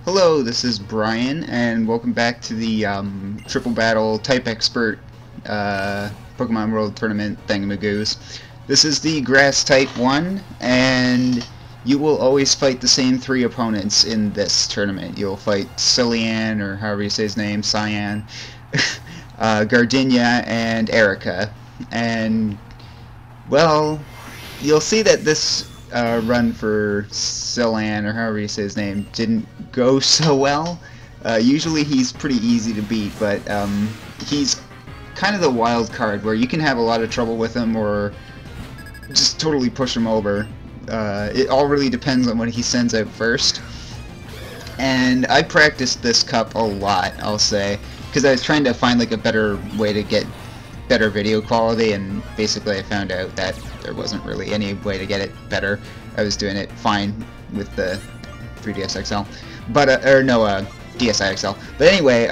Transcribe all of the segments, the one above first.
Hello, this is Brian, and welcome back to the Triple Battle Type Expert Pokemon World Tournament thingamagoos. This is the Grass Type 1, and you will always fight the same three opponents in this tournament. You'll fight Cillian, or however you say his name, Cyan, Gardenia, and Erica. And, well, you'll see that this run for Cillian, or however you say his name, didn't go so well. Usually he's pretty easy to beat, but he's kind of the wild card where you can have a lot of trouble with him or just totally push him over. It all really depends on what he sends out first. And I practiced this cup a lot, I'll say, because I was trying to find like a better way to get better video quality, and basically I found out that there wasn't really any way to get it better. I was doing it fine with the 3DS XL, but DSi XL. But anyway,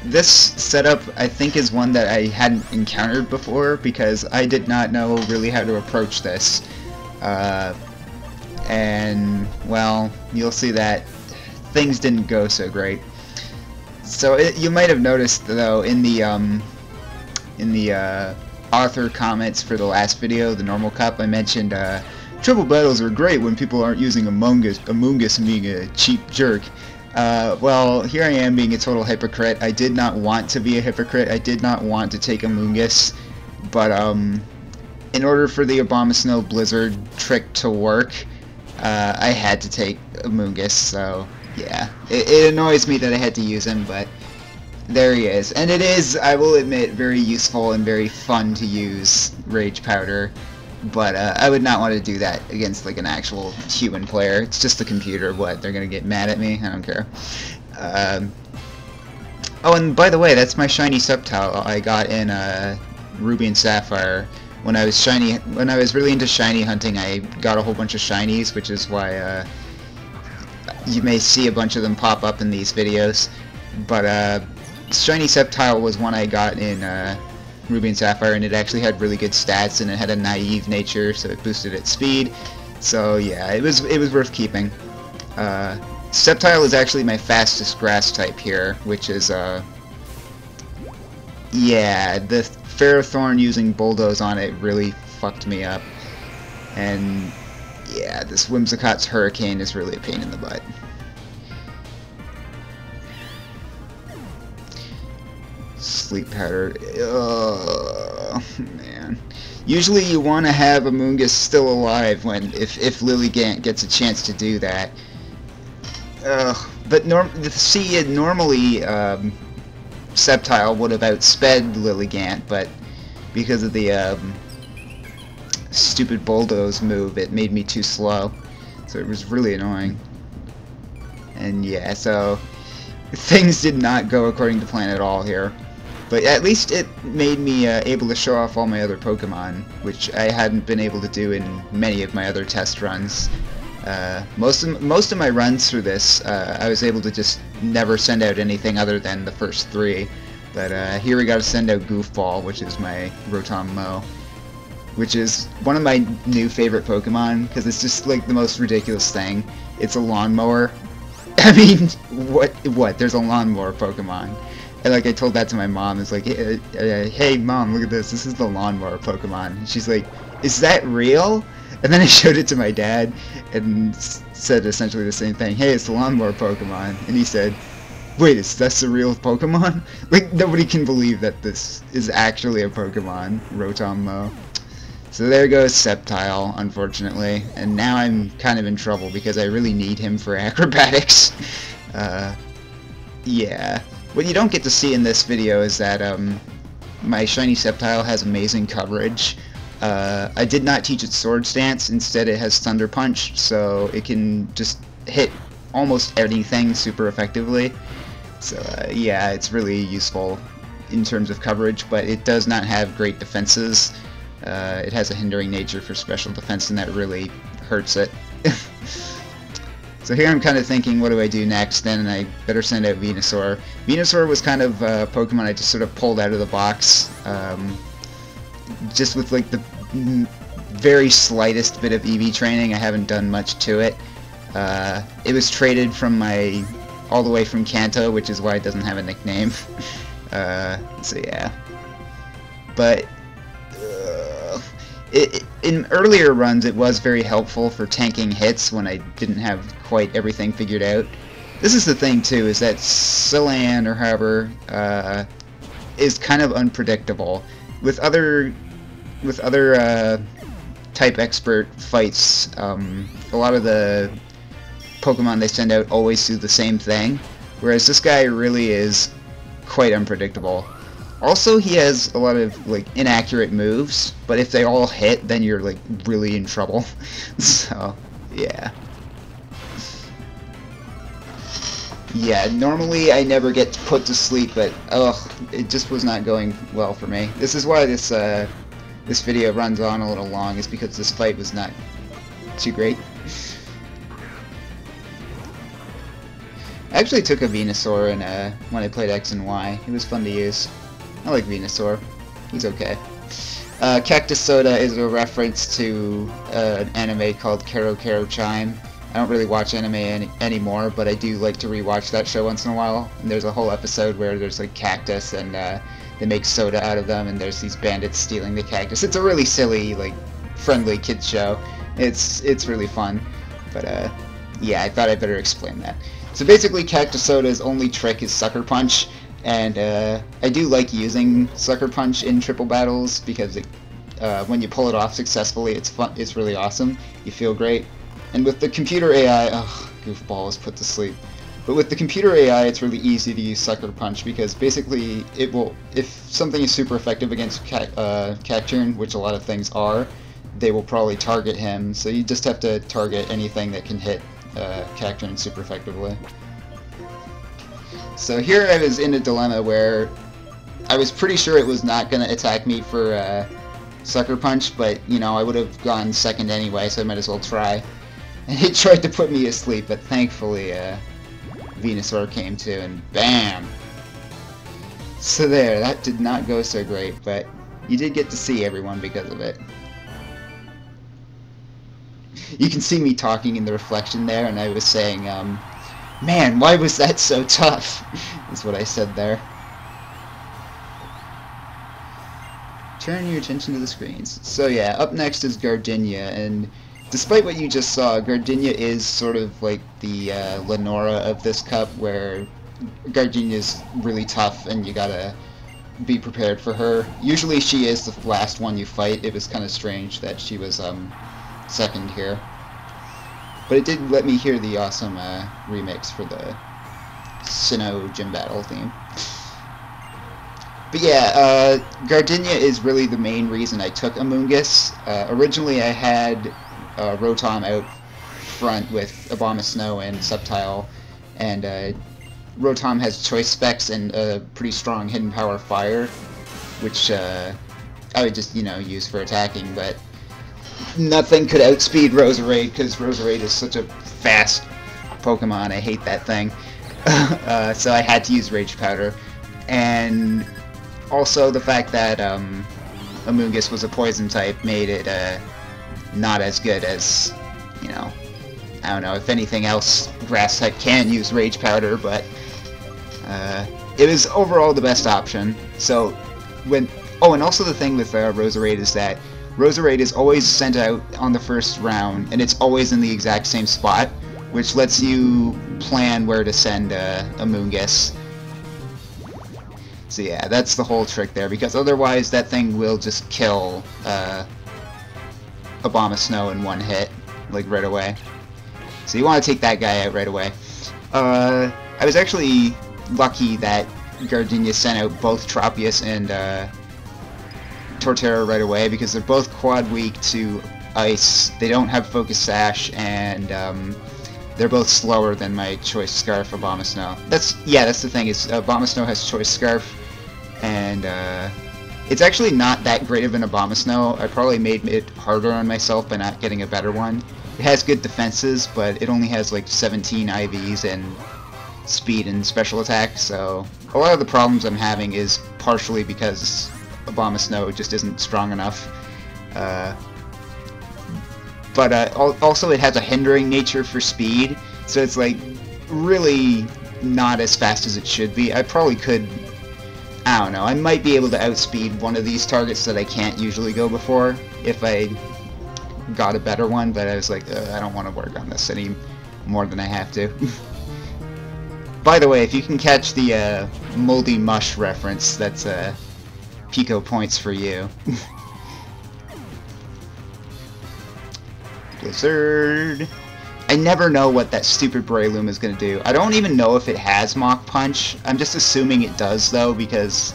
this setup I think is one that I hadn't encountered before because I did not know really how to approach this. And well, you'll see that things didn't go so great. So you might have noticed though in the author comments for the last video, the normal cup, I mentioned triple battles are great when people aren't using amoongus and being a cheap jerk. Well, here I am being a total hypocrite. I did not want to be a hypocrite. I did not want to take amoongus, but in order for the Abomasnow Blizzard trick to work, I had to take amoongus, so yeah. It annoys me that I had to use him, but there he is. And it is, I will admit, very useful and very fun to use Rage Powder, but I would not want to do that against like an actual human player. It's just a computer. What, they're gonna get mad at me? I don't care. Oh, and by the way, that's my shiny Sceptile I got in Ruby and Sapphire. When I was really into shiny hunting, I got a whole bunch of shinies, which is why you may see a bunch of them pop up in these videos. But shiny Sceptile was one I got in Ruby and Sapphire, and it actually had really good stats, and it had a naive nature, so it boosted its speed. So yeah, it was worth keeping. Sceptile is actually my fastest grass type here, which is yeah, the Ferrothorn using Bulldoze on it really fucked me up, and yeah, this Whimsicott's Hurricane is really a pain in the butt. Sleep Powder. Oh man. Usually you want to have Amoongus still alive when if Lilligant gets a chance to do that. But normally Sceptile would have outsped Lilligant, but because of the stupid Bulldoze move, it made me too slow. So it was really annoying. And yeah, so things did not go according to plan at all here. But at least it made me able to show off all my other Pokemon, which I hadn't been able to do in many of my other test runs. Most of my runs through this, I was able to just never send out anything other than the first three. But here we got to send out Goofball, which is my Rotom Mow, which is one of my new favorite Pokemon because it's just like the most ridiculous thing. It's a lawnmower. I mean, what? There's a lawnmower Pokemon. And like I told that to my mom, it's like, hey mom, look at this. This is the lawnmower Pokemon. And she's like, is that real? And then I showed it to my dad and said essentially the same thing. Hey, it's the lawnmower Pokemon. And he said, wait, is this a real Pokemon? Like, nobody can believe that this is actually a Pokemon, Rotom Mow. So there goes Sceptile, unfortunately. And now I'm kind of in trouble because I really need him for acrobatics. Yeah. What you don't get to see in this video is that my shiny Sceptile has amazing coverage. I did not teach it Sword Stance, instead it has Thunder Punch, so it can just hit almost anything super effectively. So yeah, it's really useful in terms of coverage, but it does not have great defenses. It has a hindering nature for special defense, and that really hurts it. So here I'm kind of thinking, what do I do next? Then I better send out Venusaur. Venusaur was kind of a Pokemon I just sort of pulled out of the box, just with like the very slightest bit of EV training. I haven't done much to it. It was traded from my all the way from Kanto, which is why it doesn't have a nickname. So yeah. But in earlier runs, it was very helpful for tanking hits when I didn't have quite everything figured out. This is the thing too, is that Silan, or however, is kind of unpredictable. With other type expert fights, a lot of the Pokemon they send out always do the same thing, whereas this guy really is quite unpredictable. Also, he has a lot of like inaccurate moves, but if they all hit, then you're like really in trouble. So, yeah. Yeah, normally I never get put to sleep, but ugh, it just was not going well for me. This is why this video runs on a little long, is because this fight was not too great. I actually took a Venusaur when I played X and Y. It was fun to use. I like Venusaur. He's okay. Cactus Soda is a reference to an anime called Kero Kero Chime. I don't really watch anime anymore, but I do like to rewatch that show once in a while. And there's a whole episode where there's like cactus, and they make soda out of them, and there's these bandits stealing the cactus. It's a really silly, like, friendly kids show. It's really fun. But yeah, I thought I'd better explain that. So basically, Cactus Soda's only trick is Sucker Punch. And I do like using Sucker Punch in triple battles because it, when you pull it off successfully, it's fun. It's really awesome. You feel great. And with the computer AI, ugh, goofball was put to sleep. But with the computer AI, it's really easy to use Sucker Punch because basically it will, if something is super effective against Cacturne, which a lot of things are, they will probably target him. So you just have to target anything that can hit Cacturne super effectively. So here I was in a dilemma where I was pretty sure it was not going to attack me for Sucker Punch, but, you know, I would have gone second anyway, so I might as well try. And it tried to put me asleep, but thankfully Venusaur came to, and BAM! So there, that did not go so great, but you did get to see everyone because of it. You can see me talking in the reflection there, and I was saying, man, why was that so tough? Is what I said there. Turn your attention to the screens. So yeah, up next is Gardenia, and despite what you just saw, Gardenia is sort of like the Lenora of this cup, where Gardenia's really tough and you gotta be prepared for her. Usually she is the last one you fight. It was kind of strange that she was second here. But it did let me hear the awesome remix for the Sinnoh Gym Battle theme. But yeah, Gardenia is really the main reason I took Amoongus. Originally I had Rotom out front with Abomasnow and Sceptile, and Rotom has choice specs and a pretty strong hidden power fire, which I would just, you know, use for attacking, but nothing could outspeed Roserade, because Roserade is such a fast Pokemon. I hate that thing. So I had to use Rage Powder. And also the fact that Amoongus was a poison type made it not as good as, you know, I don't know, if anything else, Grass type can use Rage Powder, but it was overall the best option. So when, oh, and also the thing with Roserade is that Roserade is always sent out on the first round, and it's always in the exact same spot, which lets you plan where to send Amoongus. So yeah, that's the whole trick there, because otherwise that thing will just kill Abomasnow in one hit, like right away. So you want to take that guy out right away. I was actually lucky that Gardenia sent out both Tropius and Torterra right away, because they're both quad weak to ice. They don't have Focus Sash, and they're both slower than my Choice Scarf Abomasnow. That's the thing, is Abomasnow has Choice Scarf, and it's actually not that great of an Abomasnow. I probably made it harder on myself by not getting a better one. It has good defenses, but it only has like 17 IVs and speed and special attack, so a lot of the problems I'm having is partially because Abomasnow just isn't strong enough. But also it has a hindering nature for speed, so it's like really not as fast as it should be. I probably could, I don't know, I might be able to outspeed one of these targets that I can't usually go before if I got a better one, but I was like, I don't want to work on this any more than I have to. By the way, if you can catch the moldy mush reference, that's Pico points for you. Blizzard. I never know what that stupid Breloom is going to do. I don't even know if it has Mach Punch. I'm just assuming it does, though, because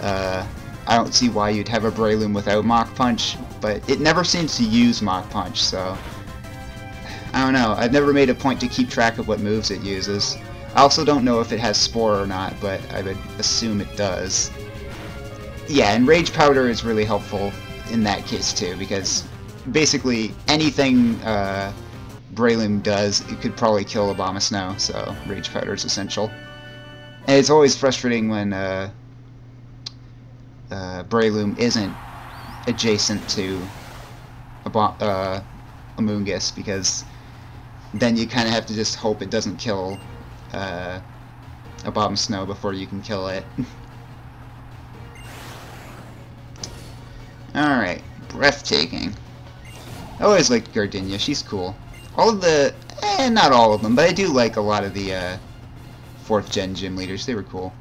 I don't see why you'd have a Breloom without Mach Punch, but it never seems to use Mach Punch, so I don't know. I've never made a point to keep track of what moves it uses. I also don't know if it has Spore or not, but I would assume it does. Yeah, and Rage Powder is really helpful in that case, too, because basically anything Breloom does, it could probably kill Abomasnow, so Rage Powder is essential. And it's always frustrating when Breloom isn't adjacent to Amoongus, because then you kind of have to just hope it doesn't kill Abomasnow before you can kill it. Alright, breathtaking. I always liked Gardenia, she's cool. All of the, not all of them, but I do like a lot of the 4th gen gym leaders. They were cool.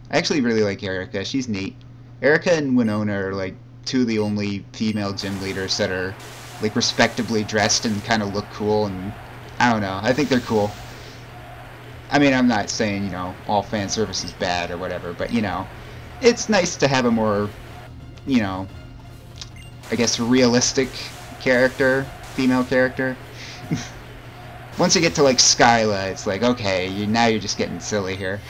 I actually really like Erica. She's neat. Erica and Winona are like 2 of the only female gym leaders that are like respectably dressed and kind of look cool, and I don't know. I think they're cool. I mean, I'm not saying, you know, all fan service is bad or whatever, but, you know, it's nice to have a more, you know, I guess realistic character. Female character. Once you get to like Skyla, it's like, okay, now you're just getting silly here.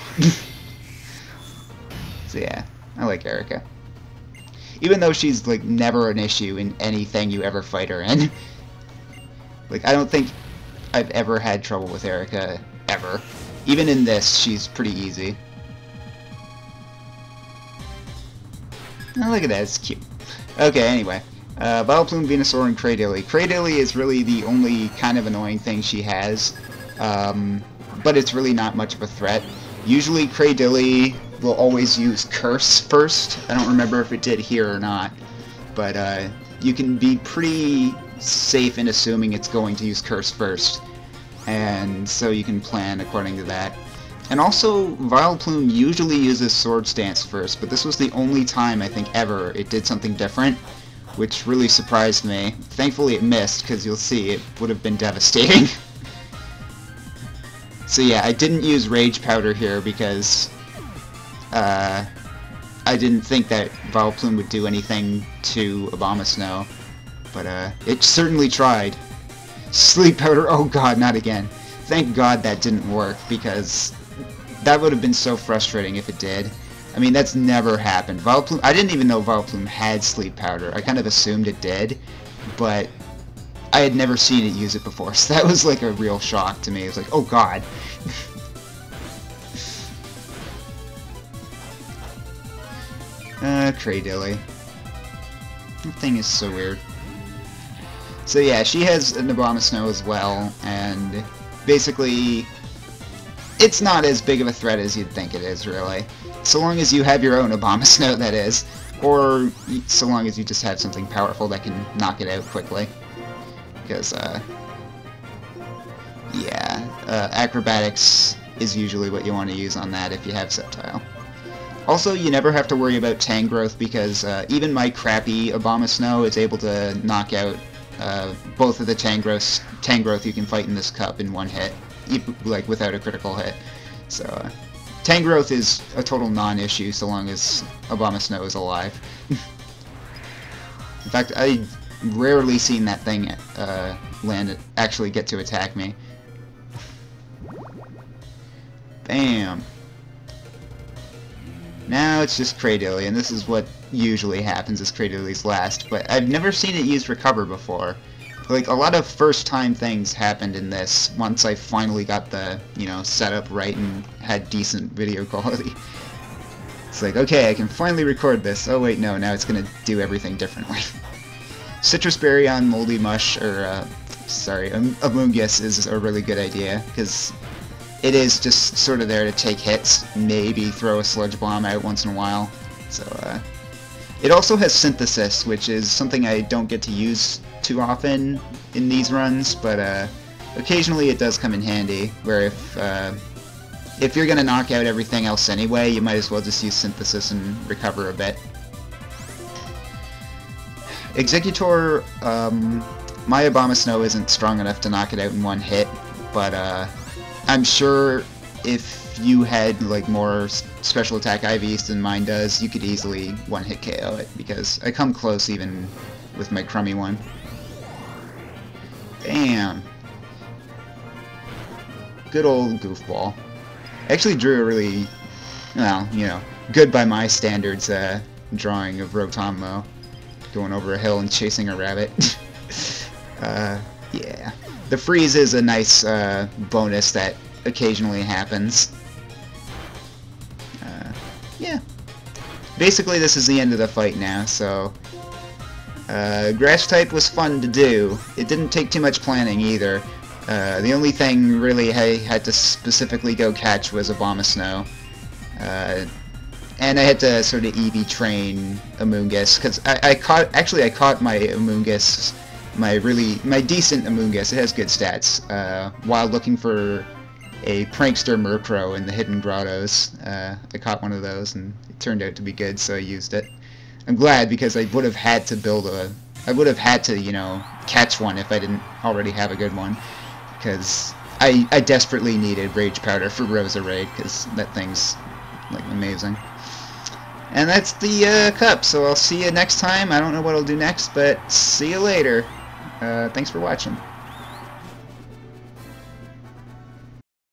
So yeah, I like Erica. Even though she's like never an issue in anything you ever fight her in. Like, I don't think I've ever had trouble with Erica, ever. Even in this, she's pretty easy. Oh, look at that, it's cute. Okay, anyway. Vileplume, Venusaur, and Cradily. Cradily is really the only kind of annoying thing she has, but it's really not much of a threat. Usually Cradily will always use Curse first. I don't remember if it did here or not, but you can be pretty safe in assuming it's going to use Curse first, and so you can plan according to that. And also, Vileplume usually uses Swords Dance first, but this was the only time, I think, ever it did something different, which really surprised me. Thankfully it missed, because you'll see it would have been devastating. So yeah, I didn't use Rage Powder here because I didn't think that Vileplume would do anything to Abomasnow, but it certainly tried. Sleep Powder, oh god, not again. Thank god that didn't work, because that would have been so frustrating if it did. I mean, that's never happened. Vileplume, I didn't even know Vileplume had Sleep Powder. I kind of assumed it did, but I had never seen it use it before, so that was like a real shock to me. It was like, oh god. Cradily. That thing is so weird. So yeah, she has an Abomasnow as well, and basically, it's not as big of a threat as you'd think it is, really. So long as you have your own Abomasnow, that is. Or so long as you just have something powerful that can knock it out quickly. Because, yeah, Acrobatics is usually what you want to use on that if you have Sceptile. Also, you never have to worry about Tangrowth, because even my crappy Abomasnow is able to knock out both of the Tangrowth you can fight in this cup in one hit, like without a critical hit. So, Tangrowth is a total non-issue so long as Abomasnow is alive. In fact, I've rarely seen that thing actually get to attack me. Bam! Now it's just Cradily, and this is what usually happens as Cradily's last, but I've never seen it use Recover before. Like, a lot of first-time things happened in this once I finally got the, you know, setup right and had decent video quality. It's like, okay, I can finally record this. Oh wait, no, now it's gonna do everything differently. Citrus Berry on Moldy Mush, or, sorry, Amoongus is a really good idea, because it is just sort of there to take hits, maybe throw a sludge bomb out once in a while. So it also has synthesis, which is something I don't get to use too often in these runs, but occasionally it does come in handy, where if you're gonna knock out everything else anyway, you might as well just use synthesis and recover a bit. Executor, my Abomasnow isn't strong enough to knock it out in one hit, but I'm sure if you had like more special attack IVs than mine does, you could easily one-hit KO it, because I come close even with my crummy one. Bam! Good old goofball. I actually drew a really, well, you know, good by my standards drawing of Rotom, going over a hill and chasing a rabbit. Yeah. The freeze is a nice bonus that occasionally happens. Yeah. Basically, this is the end of the fight now, so... Grass type was fun to do. It didn't take too much planning either. The only thing really I had to specifically go catch was Abomasnow. And I had to sort of EV train Amoongus, because I caught my Amoongus, my decent Amoongus, it has good stats, while looking for a prankster Murkrow in the Hidden Grottos. I caught one of those, and it turned out to be good, so I used it. I'm glad, because I would have had to you know, catch one if I didn't already have a good one, because I desperately needed Rage Powder for Rosa Raid, because that thing's, like, amazing. And that's the cup, so I'll see you next time. I don't know what I'll do next, but see you later. Thanks for watching.